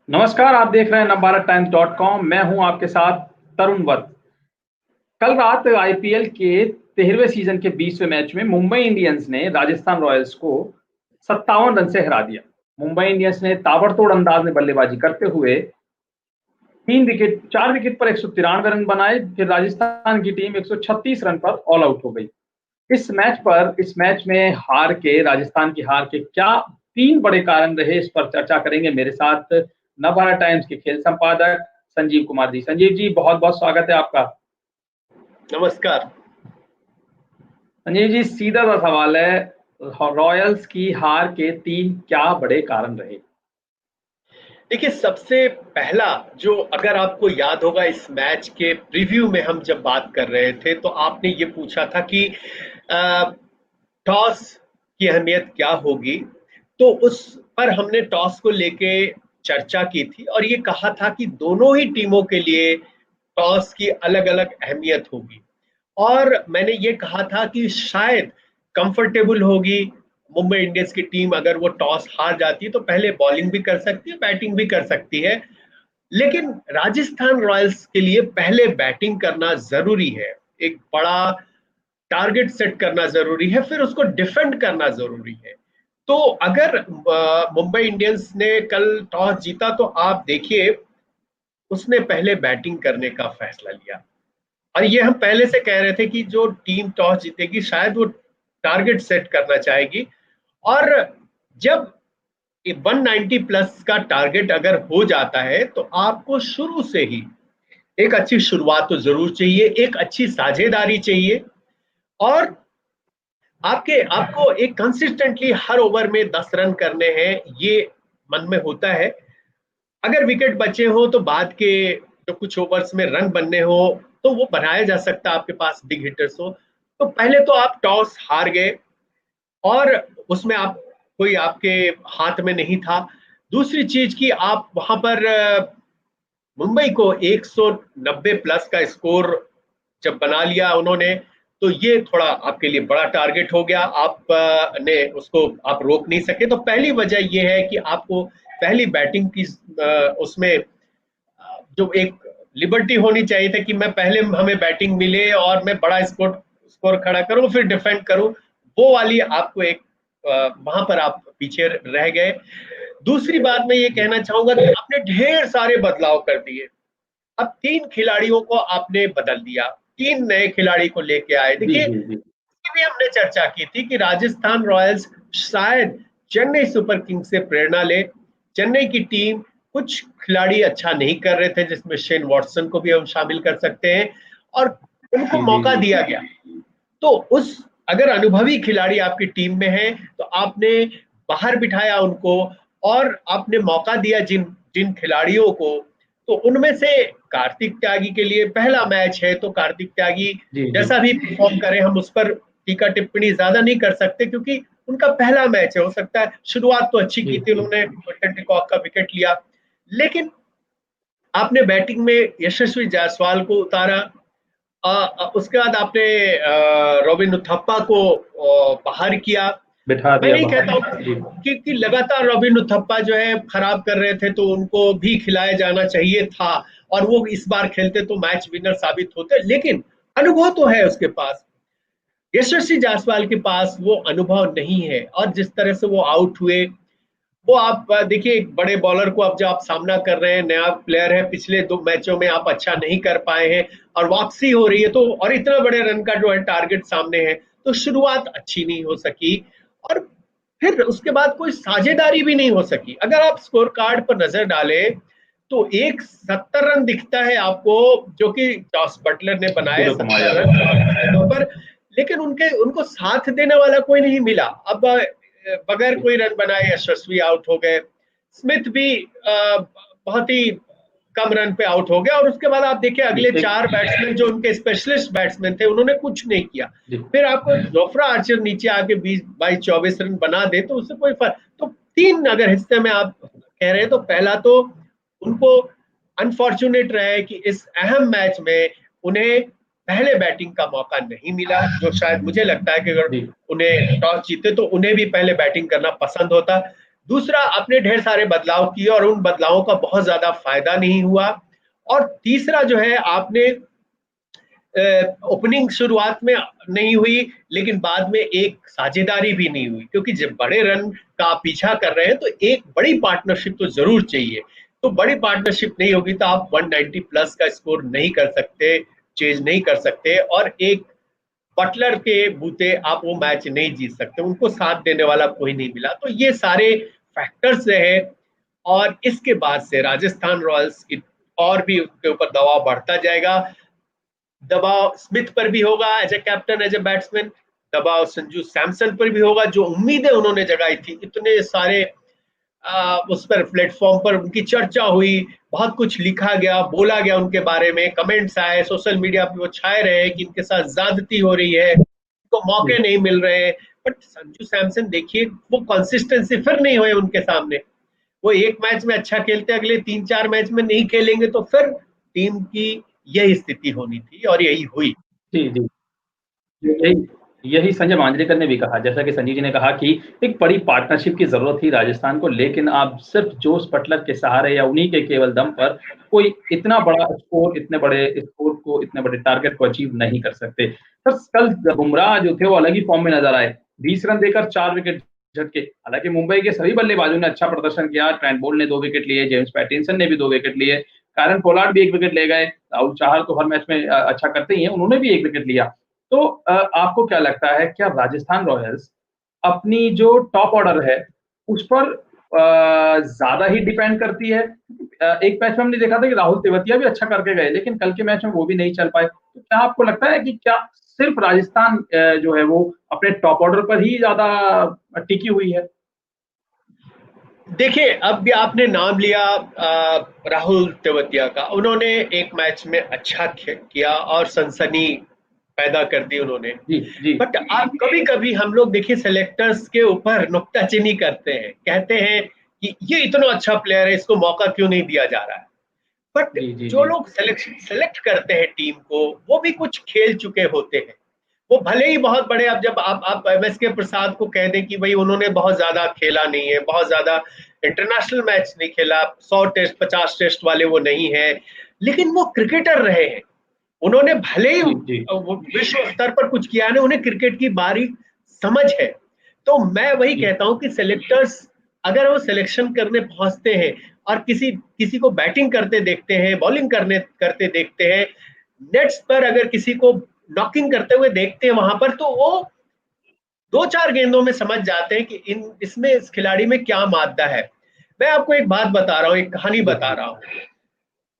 नमस्कार। आप देख रहे हैं नवभारतटाइम्स.com। मैं हूं आपके साथ तरुण वत्स। कल रात आईपीएल के 13वें सीजन के 20वें मैच में मुंबई इंडियंस ने राजस्थान रॉयल्स को 57 रन से हरा दिया। मुंबई इंडियंस ने ताबड़तोड़ अंदाज में बल्लेबाजी करते हुए 4 विकेट पर 193 रन बनाए। फिर राजस्थान की टीम 136 रन पर ऑल आउट हो गई। इस मैच में राजस्थान की हार के क्या 3 बड़े कारण रहे, इस पर चर्चा करेंगे मेरे साथ नवभारत टाइम्स के खेल संपादक संजीव कुमार जी। संजीव जी, बहुत बहुत स्वागत है आपका। नमस्कार। संजीव जी, सीधा सा सवाल है, रॉयल्स की हार के 3 क्या बड़े कारण रहे? देखिए, सबसे पहला जो अगर आपको याद होगा, इस मैच के प्रीव्यू में हम जब बात कर रहे थे तो आपने ये पूछा था कि टॉस की अहमियत क्या होगी। तो उस पर हमने टॉस को लेके चर्चा की थी और ये कहा था कि दोनों ही टीमों के लिए टॉस की अलग अलग अहमियत होगी। और मैंने ये कहा था कि शायद कंफर्टेबल होगी मुंबई इंडियंस की टीम, अगर वो टॉस हार जाती है तो पहले बॉलिंग भी कर सकती है, बैटिंग भी कर सकती है। लेकिन राजस्थान रॉयल्स के लिए पहले बैटिंग करना जरूरी है, एक बड़ा टारगेट सेट करना जरूरी है, फिर उसको डिफेंड करना जरूरी है। तो अगर मुंबई इंडियंस ने कल टॉस जीता तो आप देखिए, उसने पहले बैटिंग करने का फैसला लिया। और ये हम पहले से कह रहे थे कि जो टीम टॉस जीतेगी शायद वो टारगेट सेट करना चाहेगी। और जब 190 प्लस का टारगेट अगर हो जाता है तो आपको शुरू से ही एक अच्छी शुरुआत तो जरूर चाहिए, एक अच्छी साझेदारी चाहिए। और आपको एक कंसिस्टेंटली हर ओवर में 10 रन करने हैं, ये मन में होता है। अगर विकेट बचे हो तो बाद के जो कुछ ओवर्स में रन बनने हो तो वो बनाया जा सकता है, आपके पास बिग हिटर्स हो। तो पहले तो आप टॉस हार गए और उसमें आप कोई आपके हाथ में नहीं था। दूसरी चीज कि आप वहां पर मुंबई को 190 प्लस का स्कोर जब बना लिया उन्होंने, तो ये थोड़ा आपके लिए बड़ा टारगेट हो गया। आप ने उसको आप रोक नहीं सके। तो पहली वजह यह है कि आपको पहली बैटिंग की उसमें जो एक लिबर्टी होनी चाहिए था कि मैं पहले हमें बैटिंग मिले और मैं बड़ा स्कोर स्कोर खड़ा करूं फिर डिफेंड करूं, वो वाली आपको एक वहां पर आप पीछे रह गए। दूसरी बात मैं ये कहना चाहूंगा कि आपने ढेर सारे बदलाव कर दिए। अब 3 खिलाड़ियों को आपने बदल दिया, 3 नए खिलाड़ी को लेके आए। जी देखिए, जी जी। भी हमने चर्चा की थी कि राजस्थान रॉयल्स शायद चेन्नई सुपर किंग्स से प्रेरणा ले। चेन्नई की टीम कुछ खिलाड़ी अच्छा नहीं कर रहे थे, जिसमें शेन वॉटसन को भी हम शामिल कर सकते हैं, और उनको जी जी मौका जी। दिया गया। तो उस अगर अनुभवी खिलाड़ी आपकी टीम में है तो आपने बाहर बिठाया उनको और आपने मौका दिया जिन जिन खिलाड़ियों को। तो उनमें से कार्तिक त्यागी के लिए पहला मैच है, तो कार्तिक त्यागी जी जी। जैसा भी परफॉर्म करें हम उस पर टीका टिप्पणी ज्यादा नहीं कर सकते, क्योंकि उनका पहला मैच है। हो सकता है शुरुआत तो अच्छी जी की थी, जी। उन्होंने क्विंटन डिकॉक का विकेट लिया, लेकिन आपने बैटिंग में यशस्वी जायसवाल को उतारा। उसके बाद आपने रॉबिन उथप्पा को बाहर किया। बिठा मैं दिया नहीं कहता बाहर। हूँ जी कि लगातार रॉबिन उथप्पा जो है खराब कर रहे थे, तो उनको भी खिलाया जाना चाहिए था और वो इस बार खेलते तो मैच विनर साबित होते। लेकिन अनुभव तो है उसके पास, यशस्वी जायसवाल के पास वो अनुभव नहीं है। और जिस तरह से वो आउट हुए, वो आप देखिए, एक बड़े बॉलर को अब जब आप सामना कर रहे हैं, नया प्लेयर है, पिछले 2 मैचों में आप अच्छा नहीं कर पाए हैं और वापसी हो रही है, तो और इतना बड़े रन का जो है टारगेट सामने है, तो शुरुआत अच्छी नहीं हो सकी। और फिर उसके बाद कोई साझेदारी भी नहीं हो सकी। अगर आप स्कोर कार्ड पर नजर डालें तो एक 70 रन दिखता है आपको, जो कि जॉस बटलर ने बनाए सूर्य कुमार 70 रन यादव। 4 गेंदों पर। लेकिन उनको साथ देने वाला कोई नहीं मिला। अब बगैर कोई रन बनाए यशस्वी आउट हो गए, स्मिथ भी बहुत ही कम रन पे आउट हो गया। और उसके बाद आप देखिए, जी अगले एक। 4 बैट्समैन जो उनके स्पेशलिस्ट बैट्समैन थे, उन्होंने कुछ नहीं किया। जी फिर आपको जोफ्रा आर्चर नीचे आके 20 22 24 रन बना दे तो उससे कोई फर्क। तो 3 अगर हिस्से में आप कह रहे हैं, तो पहला तो उनको अनफॉर्चुनेट रहे कि इस अहम मैच में उन्हें पहले बैटिंग का मौका नहीं मिला, जो शायद मुझे लगता है कि अगर जी। उन्हें टॉस जीते तो उन्हें भी पहले बैटिंग करना पसंद होता। दूसरा, आपने ढेर सारे बदलाव किए और उन बदलावों का बहुत ज्यादा फायदा नहीं हुआ। और तीसरा जो है, आपने ओपनिंग शुरुआत में नहीं हुई, लेकिन बाद में एक साझेदारी भी नहीं हुई, क्योंकि जब बड़े रन का आप पीछा कर रहे हैं तो एक बड़ी पार्टनरशिप तो जरूर चाहिए। तो बड़ी पार्टनरशिप नहीं होगी तो आप 190 प्लस का स्कोर नहीं कर सकते, चेज नहीं कर सकते, और एक बटलर के बूते आप वो मैच नहीं जीत सकते, उनको साथ देने वाला कोई नहीं मिला। तो ये सारे फैक्टर्स रहे, और इसके बाद से राजस्थान रॉयल्स और भी उसके ऊपर दबाव बढ़ता जाएगा। दबाव स्मिथ पर भी होगा as a captain, as a batsman, दबाव संजू सैमसन पर भी होगा। जो उम्मीदें उन्होंने जगाई थी, इतने सारे उस पर प्लेटफॉर्म पर उनकी चर्चा हुई, बहुत कुछ लिखा गया, बोला गया उनके बारे में, कमेंट्स आए, सोशल मीडिया पे वो छाए रहे कि इनके साथ ज्यादती हो रही है, इनको मौके नहीं मिल रहे हैं। बट संजू सैमसन देखिए, वो कंसिस्टेंसी फिर नहीं हुए उनके सामने। वो एक मैच में अच्छा खेलते, अगले 3-4 मैच में नहीं खेलेंगे, तो फिर टीम की यही स्थिति होनी थी और यही हुई। जी, जी। यही यही संजय मांजरेकर ने भी कहा, जैसा कि संजीव जी ने कहा कि एक बड़ी पार्टनरशिप की ज़रूरत थी राजस्थान को, लेकिन आप सिर्फ जोस बटलर के सहारे या उन्हीं के केवल दम पर कोई इतना बड़ा स्कोर, इतने बड़े स्कोर को, इतने बड़े टारगेट को अचीव नहीं कर सकते। पर कल बुमराह जो थे वो अलग ही फॉर्म में नज़र आए। 20 रन देकर 4 विकेट झटके। हालाँकि मुंबई के सभी बल्लेबाजों ने अच्छा प्रदर्शन किया। ट्रेंट बोल्ट ने 2 विकेट लिए, जेम्स पैटिंसन ने भी 2 विकेट लिए, कायरन पोलार्ड भी 1 विकेट ले गए, राहुल चाहर तो हर मैच में अच्छा करते ही हैं, उन्होंने भी 1 विकेट लिया। तो आपको क्या लगता है, क्या राजस्थान रॉयल्स अपनी जो टॉप ऑर्डर है, उस पर ज़्यादा ही डिपेंड करती है? एक मैच में हमने देखा था कि राहुल तेवतिया भी अच्छा करके गए, लेकिन कल के मैच में वो भी नहीं चल पाए। तो क्या आपको लगता है कि क्या सिर्फ राजस्थान जो है वो अपने टॉप ऑर्डर पर ही ज़्यादा टिकी हुई है? देखिए, अब भी आपने नाम लिया राहुल तेवतिया का। उन्होंने एक मैच में अच्छा किया और सनसनी पैदा कर दी उन्होंने। जी, जी। बट आप कभी कभी, हम लोग देखिए सेलेक्टर्स के ऊपर नुक्ताचीनी करते हैं, कहते हैं कि ये इतना अच्छा प्लेयर है, इसको मौका क्यों नहीं दिया जा रहा है। बट जी, जी, जो जी। लोग सेलेक्ट करते हैं टीम को, वो भी कुछ खेल चुके होते हैं। वो भले ही बहुत बड़े, अब जब आप एमएस के प्रसाद को कह दें कि भाई उन्होंने बहुत ज्यादा खेला नहीं है, बहुत ज्यादा इंटरनेशनल मैच नहीं खेला, 100 टेस्ट 50 टेस्ट वाले वो नहीं है, लेकिन वो क्रिकेटर रहे हैं। उन्होंने भले ही जी, जी। विश्व स्तर पर कुछ किया नहीं, उन्हें क्रिकेट की बारीक समझ है। तो मैं वही जी, कहता हूं कि सेलेक्टर्स अगर वो सिलेक्शन करने पहुंचते हैं और किसी किसी को बैटिंग करते देखते हैं, बॉलिंग करते देखते हैं, नेट्स पर अगर किसी को नॉकिंग करते हुए देखते हैं वहां पर, तो वो 2-4 गेंदों में समझ जाते हैं कि इसमें इस खिलाड़ी में क्या मादा है। मैं आपको एक बात बता रहा हूँ, एक कहानी जी, बता जी। रहा हूँ।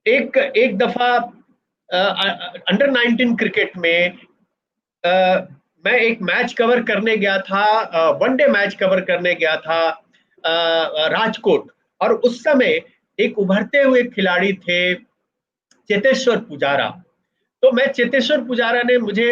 एक एक दफा अंडर 19 क्रिकेट में अ, मैं एक मैच कवर करने गया था, वनडे मैच कवर करने गया था राजकोट। और उस समय एक उभरते हुए खिलाड़ी थे, चेतेश्वर पुजारा। तो मैं चेतेश्वर पुजारा ने, मुझे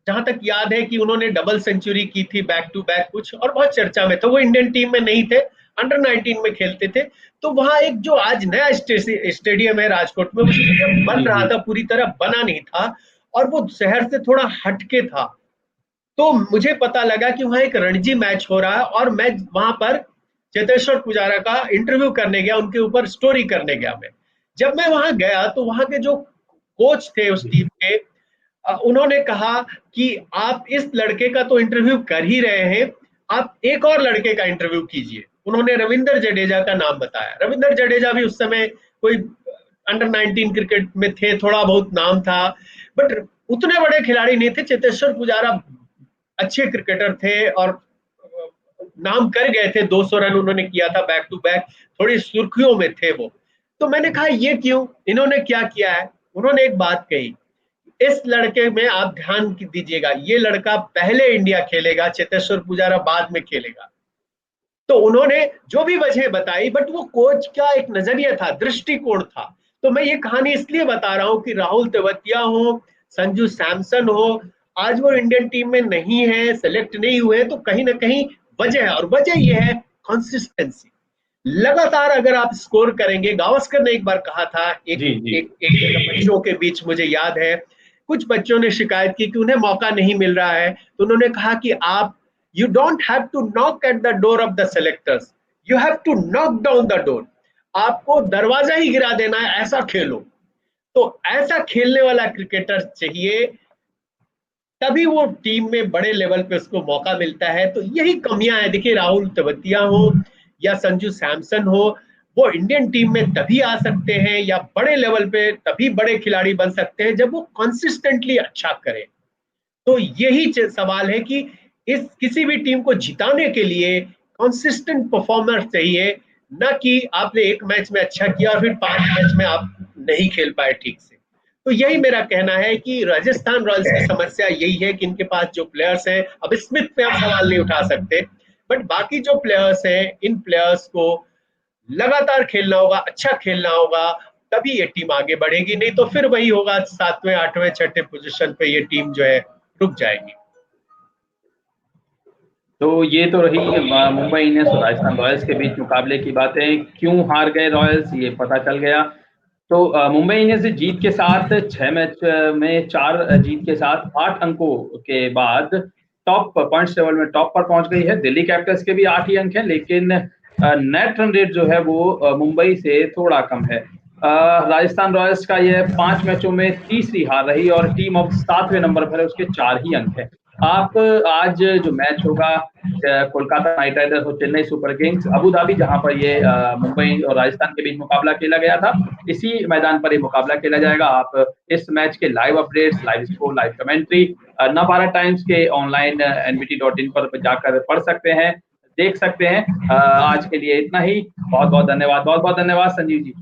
जहां तक याद है कि उन्होंने डबल सेंचुरी की थी बैक टू बैक कुछ, और बहुत चर्चा में थे। वो इंडियन टीम में नहीं थे, अंडर 19 में खेलते थे। तो वहां एक जो आज नया स्टेडियम है राजकोट में, वो स्टेडियम बन जी, रहा जी। था, पूरी तरह बना नहीं था, और वो शहर से थोड़ा हटके था। तो मुझे पता लगा कि वहां एक रणजी मैच हो रहा है, और मैं वहां पर चेतेश्वर पुजारा का इंटरव्यू करने गया, उनके ऊपर स्टोरी करने गया। मैं जब मैं वहां गया तो वहां के जो कोच थे उस टीम के, उन्होंने कहा कि आप इस लड़के का तो इंटरव्यू कर ही रहे हैं, आप एक और लड़के का इंटरव्यू कीजिए। उन्होंने रविंदर जडेजा का नाम बताया। रविंदर जडेजा भी उस समय कोई अंडर 19 क्रिकेट में थे, थोड़ा बहुत नाम था, बट उतने बड़े खिलाड़ी नहीं थे। चेतेश्वर पुजारा अच्छे क्रिकेटर थे और नाम कर गए थे, 200 रन उन्होंने किया था बैक टू बैक, थोड़ी सुर्खियों में थे वो। तो मैंने कहा ये क्यों, इन्होंने क्या किया है। उन्होंने एक बात कही, इस लड़के में आप ध्यान दीजिएगा, ये लड़का पहले इंडिया खेलेगा, चेतेश्वर पुजारा बाद में खेलेगा। तो उन्होंने जो भी वजह बताई, बट वो कोच का एक नजरिया था, दृष्टिकोण था। तो मैं ये कहानी इसलिए बता रहा हूं कि राहुल तेवतिया हो, संजू सैमसन हो, आज वो इंडियन टीम में नहीं है, सेलेक्ट नहीं हुए, तो कहीं ना कहीं वजह है। और वजह ये है कंसिस्टेंसी। लगातार अगर आप स्कोर करेंगे, गावस्कर ने एक बार कहा था, एक जी, जी। एक एक बच्चों के बीच, मुझे याद है, कुछ बच्चों ने शिकायत की कि उन्हें मौका नहीं मिल रहा है, तो उन्होंने कहा कि आप, you don't have to knock at the door of the selectors, you have to knock down the door, आपको दरवाजा ही गिरा देना है, ऐसा खेलो। तो ऐसा खेलने वाला क्रिकेटर चाहिए, तभी वो टीम में बड़े लेवल पे उसको मौका मिलता है। तो यही कमियां हैं। देखिए राहुल तेवतिया हो या संजू सैमसन हो, वो इंडियन टीम में तभी आ सकते हैं या बड़े लेवल पे तभी बड़े खिलाड़ी बन सकते हैं जब वो कंसिस्टेंटली अच्छा करें। तो यही सवाल है कि इस किसी भी टीम को जिताने के लिए कंसिस्टेंट परफॉर्मर चाहिए, न कि आपने एक मैच में अच्छा किया और फिर 5 मैच में आप नहीं खेल पाए ठीक से। तो यही मेरा कहना है कि राजस्थान रॉयल्स की समस्या यही है कि इनके पास जो प्लेयर्स हैं, अब स्मिथ पे आप सवाल नहीं उठा सकते, बट बाकी जो प्लेयर्स हैं, इन प्लेयर्स को लगातार खेलना होगा, अच्छा खेलना होगा, तभी ये टीम आगे बढ़ेगी। नहीं तो फिर वही होगा, 7वें 8वें 6ठे पोजीशन पे ये टीम जो है रुक जाएगी। तो ये तो रही मुंबई इंडियंस और राजस्थान रॉयल्स के बीच मुकाबले की बातें। क्यों हार गए रॉयल्स ये पता चल गया। तो मुंबई इंडियंस जीत के साथ 6 मैच में 4 जीत के साथ 8 अंकों के बाद टॉप पॉइंट्स टेबल में टॉप पर पहुंच गई है। दिल्ली कैपिटल्स के भी 8 ही अंक हैं, लेकिन नेट रन रेट जो है वो मुंबई से थोड़ा कम है। राजस्थान रॉयल्स का ये 5 मैचों में तीसरी हार रही और टीम अब 7वें नंबर पर है, उसके 4 ही अंक है। आप आज जो मैच होगा कोलकाता नाइट राइडर्स और Chennai super Kings Abu Dhabi, जहां पर ये मुंबई और राजस्थान के बीच मुकाबला खेला गया था, इसी मैदान पर ये मुकाबला खेला जाएगा। आप इस मैच के live updates, live score, live commentary Navbharat times के ऑनलाइन nbt.in पर जाकर पढ़ सकते हैं, देख सकते हैं। आज के लिए इतना ही। बहुत बहुत धन्यवाद, बहुत बहुत धन्यवाद संजीव जी।